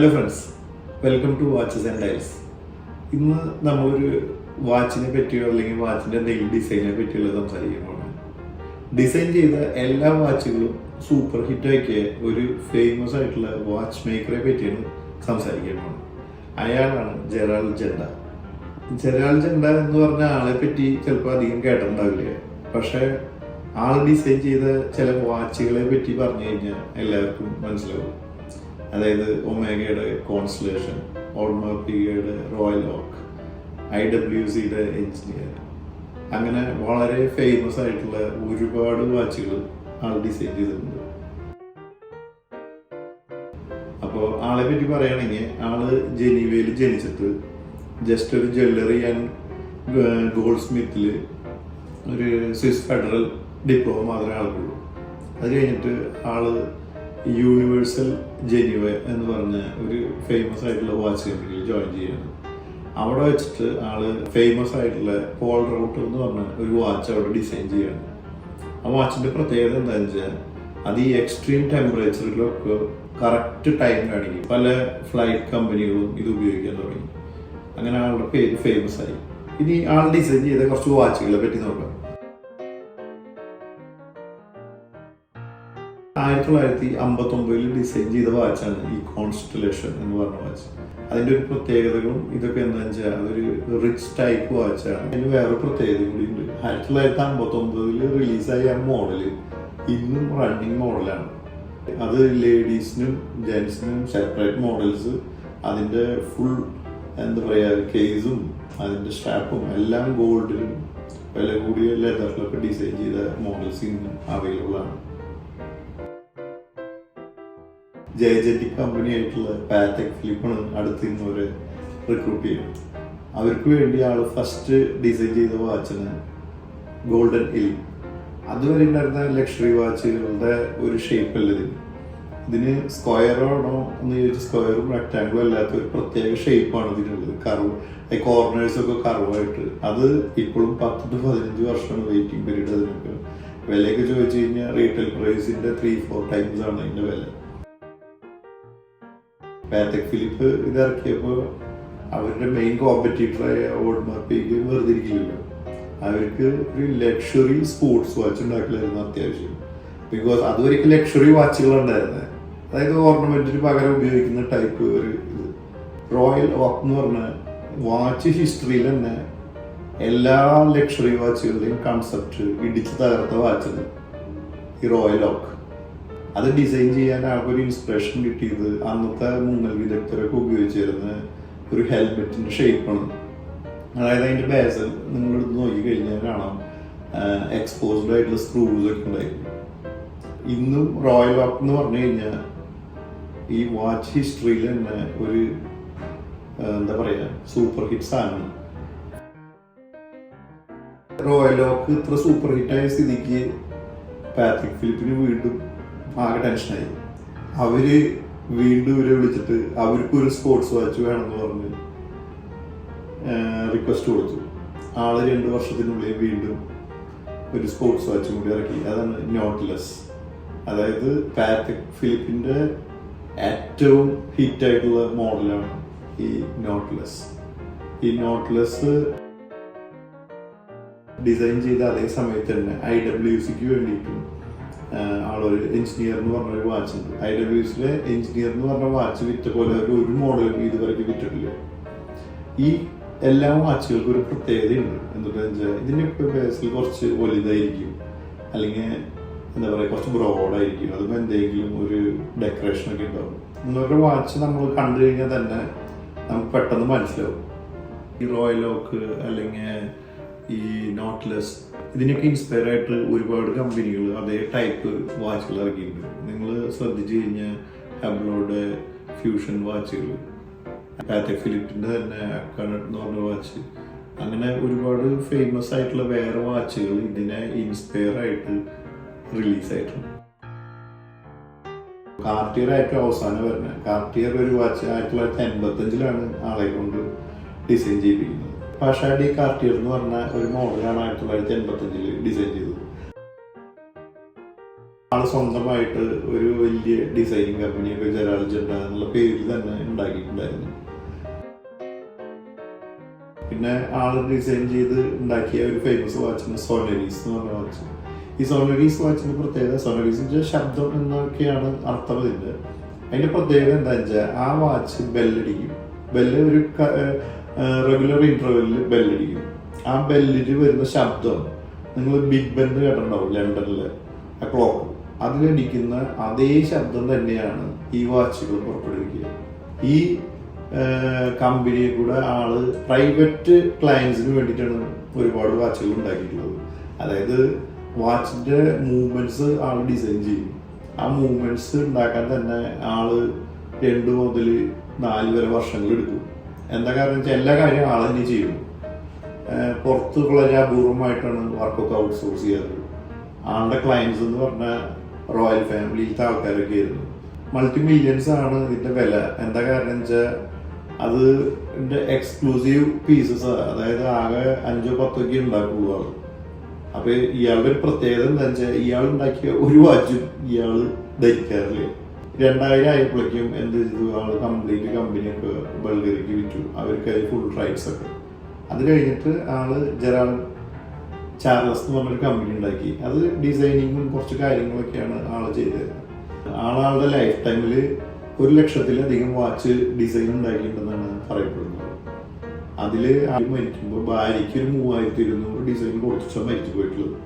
Hello friends, welcome to Watches and Dials. ഇന്ന് നമ്മളൊരു വാച്ചിനെ പറ്റിയോ അല്ലെങ്കിൽ വാച്ചിൻ്റെ എന്തെങ്കിലും ഡിസൈനെ പറ്റിയുള്ള സംസാരിക്കുമ്പോൾ ഡിസൈൻ ചെയ്ത എല്ലാ വാച്ചുകളും സൂപ്പർ ഹിറ്റാക്കിയ ഒരു ഫേമസ് ആയിട്ടുള്ള വാച്ച് മേക്കറെ പറ്റിയാണ് സംസാരിക്കുന്നത്. അയാളാണ് ജെറാൾ ജെൻഡ. ജെറാൾ ജെൻഡ എന്ന് പറഞ്ഞ ആളെ പറ്റി ചിലപ്പോൾ അധികം കേട്ടിട്ടുണ്ടാവില്ല. പക്ഷേ ആൾ ഡിസൈൻ ചെയ്ത ചില വാച്ചുകളെ പറ്റി പറഞ്ഞു കഴിഞ്ഞാൽ എല്ലാവർക്കും മനസ്സിലാവും. അതായത് ഒമേഗയുടെ കോൺസ്റ്റലേഷൻ, ഓൾമാർപ്പിയുടെ റോയൽ ഓക്ക്, IWCയുടെ എഞ്ചിനീയർ, അങ്ങനെ വളരെ ഫേമസ് ആയിട്ടുള്ള ഒരുപാട് വാച്ചുകൾ ആൾ ഡിസൈൻ ചെയ്തിട്ടുണ്ട്. അപ്പോൾ ആളെ പറ്റി പറയുകയാണെങ്കിൽ ആള് ജനീവയിൽ ജനിച്ചിട്ട് ജസ്റ്റ് ഒരു ജ്വല്ലറി ആൻഡ് ഗോൾഡ് സ്മിത്തിൽ ഒരു സ്വിസ് ഫെഡറൽ ഡിപ്ലോമ മാത്രമേ ആൾക്കുള്ളൂ. അത് കഴിഞ്ഞിട്ട് ആള് യൂണിവേഴ്സൽ ജനീവ എന്ന് പറഞ്ഞ ഒരു ഫേമസ് ആയിട്ടുള്ള വാച്ച് കമ്പനിയിൽ ജോയിൻ ചെയ്യാണ്. അവിടെ വെച്ചിട്ട് ആള് ഫേമസ് ആയിട്ടുള്ള പോൾ റൗട്ടർ എന്ന് പറഞ്ഞ ഒരു വാച്ച് അവിടെ ഡിസൈൻ ചെയ്യാണ്. ആ വാച്ചിന്റെ പ്രത്യേകത എന്താണെന്ന് വെച്ചാൽ അത് ഈ എക്സ്ട്രീം ടെമ്പറേച്ചറിലൊക്കെ കറക്റ്റ് ടൈം കാണിക്കും. പല ഫ്ലൈറ്റ് കമ്പനികളും ഇത് ഉപയോഗിക്കാൻ തുടങ്ങി. അങ്ങനെ ആളുടെ പേര് ഫേമസ് ആയി. ഇനി ആൾ ഡിസൈൻ ചെയ്ത കുറച്ച് വാച്ചുകളെ പറ്റി നോക്കാം. 1959 ഡിസൈൻ ചെയ്ത വാച്ചാണ് ഈ കോൺസ്റ്റലേഷൻ എന്ന് പറഞ്ഞ വാച്ച്. അതിൻ്റെ ഒരു പ്രത്യേകതകളും ഇതൊക്കെ എന്താണെന്ന് വെച്ചാൽ അതൊരു റിച്ച് ടൈപ്പ് വാച്ചാണ്. അതിന് വേറെ പ്രത്യേകത കൂടി ഉണ്ട്. 1959 റിലീസായ ആ മോഡല് ഇന്നും റണ്ണിങ് മോഡലാണ്. അത് ലേഡീസിനും ജെൻസിനും സെപ്പറേറ്റ് മോഡൽസ്, അതിൻ്റെ ഫുൾ എന്താ പറയുക കേസും അതിൻ്റെ സ്ട്രാപ്പും എല്ലാം ഗോൾഡിലും വില കൂടിയ ലെതറിലൊക്കെ ഡിസൈൻ ചെയ്ത മോഡൽസ് ഇന്നും അവൈലബിൾ ആണ്. ജയജറ്റിക് കമ്പനി ആയിട്ടുള്ള പാറ്റക് ഫിലിപ്പാണ് അടുത്ത് ഇന്നവരെ റിക്രൂട്ട് ചെയ്യുന്നത്. അവർക്ക് വേണ്ടി ആള് ഫസ്റ്റ് ഡിസൈൻ ചെയ്ത വാച്ചാണ് ഗോൾഡൻ എലി. അതുവരെ ഉണ്ടായിരുന്ന ലക്ഷറി വാച്ചുകളുടെ ഒരു ഷേപ്പ് അല്ല ഇതിന് സ്ക്വയറാണോ എന്ന് ചോദിച്ചാൽ സ്ക്വയറും റെക്ടാങ്കിളും അല്ലാത്ത ഒരു പ്രത്യേക ഷേപ്പാണ് ഇതിനുള്ളത്. കർവ്, കോർണേഴ്സൊക്കെ കർവായിട്ട്. അത് ഇപ്പോഴും 10 to 15 വർഷമാണ് വെയിറ്റിംഗ് പീരീഡ്. അതിനൊക്കെ വിലയൊക്കെ ചോദിച്ചു കഴിഞ്ഞാൽ റീറ്റെയിൽ പ്രൈസിന്റെ 3-4 ടൈംസ് ആണ് അതിന്റെ വില. പാറ്റക് ഫിലിപ്പ് ഇതിറക്കിയപ്പോൾ അവരുടെ മെയിൻ കോമ്പറ്റീറ്ററായ ഓൾമാർപ്പിക്ക് വെറുതെ ഇരിക്കില്ലല്ലോ. അവർക്ക് ഒരു ലക്ഷറി സ്പോർട്സ് വാച്ച് ഉണ്ടാക്കലായിരുന്നു അത്യാവശ്യം. ബിക്കോസ് അതുവരെയ്ക്ക് ലക്ഷറി വാച്ചുകൾ ഉണ്ടായിരുന്നത്, അതായത് ഓർണമെന്റിന് പകരം ഉപയോഗിക്കുന്ന ടൈപ്പ് ഒരു ഇത്. റോയൽ ഓക്ക് എന്ന് പറഞ്ഞ വാച്ച് ഹിസ്റ്ററിയിൽ തന്നെ എല്ലാ ലക്ഷറി വാച്ചുകളുടെയും കൺസെപ്റ്റ് ഇടിച്ച് തകർത്ത വാച്ചാണ് ഈ റോയൽ ഓക്ക്. അത് ഡിസൈൻ ചെയ്യാൻ ആൾക്കൊരു ഇൻസ്പിറേഷൻ കിട്ടിയത് അന്നത്തെ മുങ്ങൽ വിദഗ്ധരൊക്കെ ഉപയോഗിച്ചിരുന്ന ഒരു ഹെൽമെറ്റിന്റെ ഷേപ്പാണ്. അതായത് അതിന്റെ ബേസൽ നിങ്ങളെടുത്ത് നോക്കിക്കഴിഞ്ഞാൽ കാണാം എക്സ്പോസ്ഡ് ആയിട്ടുള്ള സ്ക്രൂസ് ഒക്കെ ഉണ്ടായിരുന്നു. ഇന്നും റോയൽ ഓക്ക് എന്ന് പറഞ്ഞു കഴിഞ്ഞാൽ ഈ വാച്ച് ഹിസ്റ്ററിയിൽ തന്നെ ഒരു എന്താ പറയാ സൂപ്പർ ഹിറ്റ് സാധനമാണ്. റോയൽ ഓക്ക് ഇത്ര സൂപ്പർ ഹിറ്റായ സ്ഥിതിക്ക് പാട്രിക് ഫിലിപ്പിന് വീണ്ടും ആകെ ടെൻഷനായി. അവര് വീണ്ടും ഇവരെ വിളിച്ചിട്ട് അവർക്കൊരു സ്പോർട്സ് വാച്ച് വേണമെന്ന് പറഞ്ഞ് റിക്വസ്റ്റ് കൊടുത്തു. ആള് 2 വർഷത്തിനുള്ളിൽ വീണ്ടും ഒരു സ്പോർട്സ് വാച്ചും കൂടി ഇറക്കി. അതാണ് നോട്ട്ലെസ്. അതായത് പാട്രിക് ഫിലിപ്പിന്റെ ഏറ്റവും ഹിറ്റായിട്ടുള്ള മോഡലാണ് ഈ നോട്ട്ലെസ്. ഈ നോട്ട്ലെസ് ഡിസൈൻ ചെയ്ത അതേ സമയത്ത് തന്നെ IWCക്ക് വേണ്ടിയിട്ടും ആളൊരു എഞ്ചിനീയർ എന്ന് പറഞ്ഞൊരു വാച്ച് ഉണ്ട്. IWCയിലെ എഞ്ചിനീയർ എന്ന് പറഞ്ഞ വാച്ച് വിറ്റ പോലെ ഒരു മോഡലും ഇതുവരെയ്ക്ക് വിറ്റിട്ടില്ല. ഈ എല്ലാ വാച്ചുകൾക്കും ഒരു പ്രത്യേകതയുണ്ട്. എന്താണെന്ന് വെച്ചാൽ ഇതിൻ്റെ ബേസിൽ കുറച്ച് വലുതായിരിക്കും, അല്ലെങ്കിൽ എന്താ പറയുക കുറച്ച് ബ്രോഡായിരിക്കും. അതും എന്തെങ്കിലും ഒരു ഡെക്കറേഷനൊക്കെ ഉണ്ടാവും. ഇന്നൊരു വാച്ച് നമ്മൾ കണ്ടു കഴിഞ്ഞാൽ തന്നെ നമുക്ക് പെട്ടെന്ന് മനസ്സിലാവും. ഈ റോയൽ ഓക്ക് അല്ലെങ്കിൽ ഈ നോട്ട്ലെസ് ഇതിനൊക്കെ ഇൻസ്പയർ ആയിട്ട് ഒരുപാട് കമ്പനികൾ അതേ ടൈപ്പ് വാച്ചുകൾ ഇറക്കിയിട്ടുണ്ട്. നിങ്ങൾ ശ്രദ്ധിച്ചു കഴിഞ്ഞാൽ ഹബ്ലോയുടെ ഫ്യൂഷൻ വാച്ചുകൾ, പാറ്റക് ഫിലിപ്പിന്റെ തന്നെ അക്കാണറ്റ് എന്ന് പറഞ്ഞ വാച്ച്, അങ്ങനെ ഒരുപാട് ഫേമസ് ആയിട്ടുള്ള വേറെ വാച്ചുകൾ ഇതിനെ ഇൻസ്പയർ ആയിട്ട് റിലീസായിട്ടുണ്ട്. കാർട്ടിയർ ഏറ്റവും അവസാനം വരുന്നത്. കാർട്ടിയർ ഒരു വാച്ച് 1985 ആളെ കൊണ്ട് ഡിസൈൻ ചെയ്യിപ്പിക്കുന്നത്. പാഷാഡി കാർട്ടിയർ എന്ന് പറഞ്ഞ ഒരു മോഡലാണ് 1985 ഡിസൈൻ ചെയ്തത്. ആള് സ്വന്തമായിട്ട് ഒരു വലിയ ഡിസൈനിങ് കമ്പനിയൊക്കെ ജെറാൾഡ് ജെൻഡ എന്നുള്ള പേരിൽ തന്നെ ഉണ്ടാക്കിയിട്ടുണ്ടായിരുന്നു. പിന്നെ ആള് ഡിസൈൻ ചെയ്ത് ഉണ്ടാക്കിയ ഒരു ഫേമസ് വാച്ചാണ് സോനരീസ് എന്ന് പറഞ്ഞ വാച്ച്. ഈ സോനരീസ് വാച്ചിന്റെ പ്രത്യേകത, സോനരീസിന്റെ ശബ്ദം എന്നൊക്കെയാണ് അർത്ഥം ഇതിന്റെ. അതിന്റെ പ്രത്യേകത എന്താ വെച്ചാൽ ആ വാച്ച് ബെല്ലടിക്കും. ബെല്ല് ഒരു റെഗുലർ ഇന്റർവെല്ലിൽ ബെല്ലടിക്കും. ആ ബെല്ലിൽ വരുന്ന ശബ്ദം നിങ്ങൾ ബിഗ് ബെൻ കേട്ടിട്ടുണ്ടാവും ലണ്ടനിലെ ആ ക്ലോക്ക്, അതിലടിക്കുന്ന അതേ ശബ്ദം തന്നെയാണ് ഈ വാച്ചുകൾ പുറപ്പെടുവിക്കുക. ഈ കമ്പനിയെ കൂടെ ആള് പ്രൈവറ്റ് ക്ലയൻസിന് വേണ്ടിയിട്ടാണ് ഒരുപാട് വാച്ചുകൾ ഉണ്ടാക്കിയിട്ടുള്ളത്. അതായത് വാച്ചിന്റെ മൂവ്മെന്റ്സ് ആള് ഡിസൈൻ ചെയ്യും. ആ മൂവ്മെന്റ്സ് ഉണ്ടാക്കാൻ തന്നെ ആള് 2 മുതൽ 4 വരെ വർഷങ്ങൾ എടുക്കും. എന്താ കാരണം വെച്ചാൽ എല്ലാ കാര്യവും ആൾ തന്നെ ചെയ്യും. പുറത്ത് വളരെ അപൂർവമായിട്ടാണ് വർക്കൊക്കെ ഔട്ട്സോഴ്സ് ചെയ്യാറ്. ആളുടെ ക്ലയൻസ് എന്ന് പറഞ്ഞാൽ റോയൽ ഫാമിലിയിലത്തെ ആൾക്കാരൊക്കെ ആയിരുന്നു. മൾട്ടി മില്യൺസ് ആണ് ഇതിന്റെ വില. എന്താ കാരണം വെച്ചാൽ അത് എക്സ്ക്ലൂസീവ് പീസസ്, അതായത് ആകെ 5-10 ഒക്കെ ഉണ്ടാക്കുള്ളൂ ആള്. അപ്പൊ ഇയാളുടെ ഒരു പ്രത്യേകത എന്താ വെച്ചാൽ ഇയാൾ ഉണ്ടാക്കിയ ഒരു വാച്ചും ഇയാള് ധരിക്കാറില്ല. 2000 ആയപ്പോഴേക്കും എന്ത് ചെയ്തു, ആള് കംപ്ലീറ്റ് കമ്പനിയൊക്കെ ബൾഗറിക്ക് വിറ്റു. അവർക്ക് ഫുൾ റൈറ്റ്സ് ഒക്കെ. അത് കഴിഞ്ഞിട്ട് ആള് ജെറാൾഡ് ചാർലസ് എന്ന് പറഞ്ഞൊരു കമ്പനി ഉണ്ടാക്കി. അത് ഡിസൈനിങ്ങും കുറച്ച് കാര്യങ്ങളൊക്കെയാണ് ആള് ചെയ്തത്. ആളുടെ ലൈഫ് ടൈമിൽ 1,00,000-ലധികം വാച്ച് ഡിസൈൻ ഉണ്ടാക്കിയിട്ടുണ്ടെന്നാണ് പറയപ്പെടുന്നത്. അതില് ആൾ മരിക്കുമ്പോൾ ഭാര്യയ്ക്ക് ഒരു 3200 ഡിസൈൻ കൊടുത്തിട്ടാണ് മരിച്ചു പോയിട്ടുള്ളത്.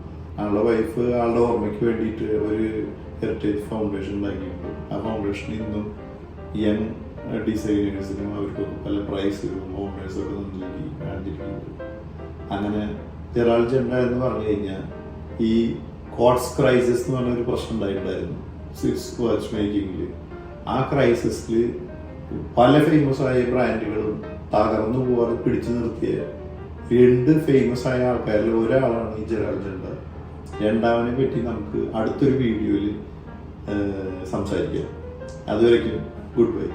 ആളുടെ വൈഫ് ആളുടെ ഓർമ്മയ്ക്ക് വേണ്ടിയിട്ട് ഒരു ഹെറിറ്റേജ് ഫൗണ്ടേഷൻ ഉണ്ടാക്കിയിട്ടുണ്ട്. ആ ഫൗണ്ടേഷൻ ഇന്നും യങ് ഡിസൈനേഴ്സിനും അവർക്കൊക്കെ പല പ്രൈസുകളും ഓണേഴ്സൊക്കെ നൽകിയിരിക്കുന്നുണ്ട്. അങ്ങനെ ജെറാൾഡ് ജെൻഡ എന്ന് പറഞ്ഞു കഴിഞ്ഞാൽ ഈ കോട്സ് ക്രൈസിസ് എന്ന് പറഞ്ഞൊരു പ്രശ്നം ഉണ്ടായിട്ടുണ്ടായിരുന്നു സ്വിസ് വാച്ച് മേക്കിങ്ങിൽ. ആ ക്രൈസിസിൽ പല ഫേമസ് ആയ ബ്രാൻഡുകളും തകർന്നു പോകാതെ പിടിച്ചു നിർത്തിയ 2 ഫേമസ് ആയ ആൾക്കാരിൽ ഒരാളാണ് ഈ ജെറാൾഡ് ജെൻഡ. രണ്ടാമനെ പറ്റി നമുക്ക് അടുത്തൊരു വീഡിയോയിൽ സംസാരിക്കാം. അതുവരയ്ക്കും ഗുഡ് ബൈ.